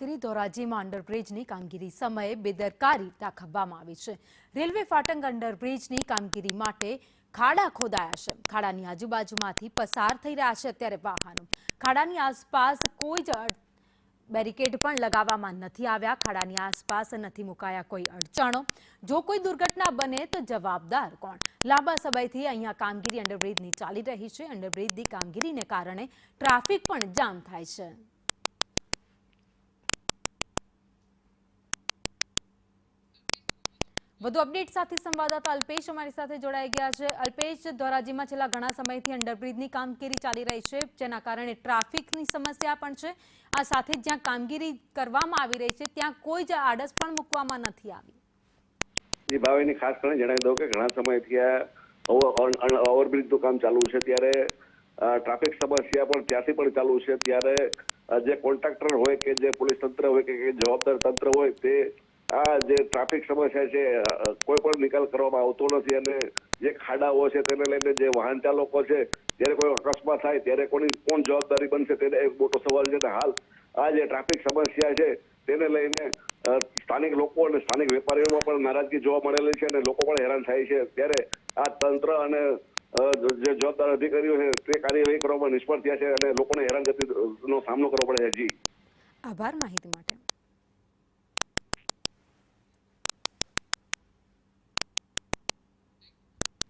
ધોરાજીમાં અંડરબ્રિજની કામગીરી સમયે બેદરકારી દાખવવામાં આવી છે। રેલવે ફાટક અંડરબ્રિજની કામગીરી માટે ખાડા ખોદાયા છે। ખાડાની આજુબાજુમાંથી પસાર થઈ રહ્યા છે અત્યારે વાહનો। ખાડાની આસપાસ કોઈ જ બેરિકેડ પણ લગાવવામાં નથી આવ્યા। ખાડાની આસપાસ નથી મુકાયા કોઈ અડચણો। જો કોઈ દુર્ઘટના બને તો જવાબદાર કોણ? લાંબા સમયથી અહીંયા કામગીરી અંડરબ્રિજની ચાલી રહી છે। અંડરબ્રિજની કામગીરીને કારણે ટ્રાફિક પણ જામ થાય છે। વધુ અપડેટ સાથે સંવાદદાતા અલ્પેશ અમારી સાથે જોડાઈ ગયા છે। અલ્પેશ, ધોરાજીમાં છેલ્લા ઘણા સમયથી અંડરબ્રિજની કામગીરી ચાલી રહી છે, જેના કારણે ટ્રાફિકની સમસ્યા પણ છે। આ સાથે જ્યાં કામગીરી કરવામાં આવી રહી છે ત્યાં કોઈ જ આડસ પણ મૂકવામાં નથી આવી। જી ભાવેની ખાસ કરીને જણાવી દઉં કે ઘણા સમયથી આ ઓવરબ્રિજનું કામ ચાલુ છે, ત્યારે ટ્રાફિક સમસ્યા પણ ત્યાંથી પણ ચાલુ છે। ત્યારે જે કોન્ટ્રાક્ટર હોય કે જે પોલીસ તંત્ર હોય કે જવાબદાર તંત્ર હોય તે આ જે ટ્રાફિક સમસ્યા છે કોઈ પણ નિકાલ કરવામાં આવતો નથી। અને જે ખાડાઓ છે તેને લઈને જે વાહન ચાલકો છે ત્યારે કોઈ અકસ્માત થાય ત્યારે કોણ જવાબદારી બનશે તેને એક મોટો સવાલ છે। હાલ આ જે ટ્રાફિક સમસ્યા છે તેને લઈને સ્થાનિક લોકો અને સ્થાનિક વેપારીઓમાં પણ નારાજગી જોવા મળેલી છે અને લોકો પણ હેરાન થાય છે। ત્યારે આ તંત્ર અને જે જવાબદાર અધિકારીઓ છે તે કાર્યવાહી કરવામાં નિષ્ફળ થયા છે અને લોકોને હેરાનગતિનો સામનો કરવો પડે છે। જી આભાર માહિતી માટે।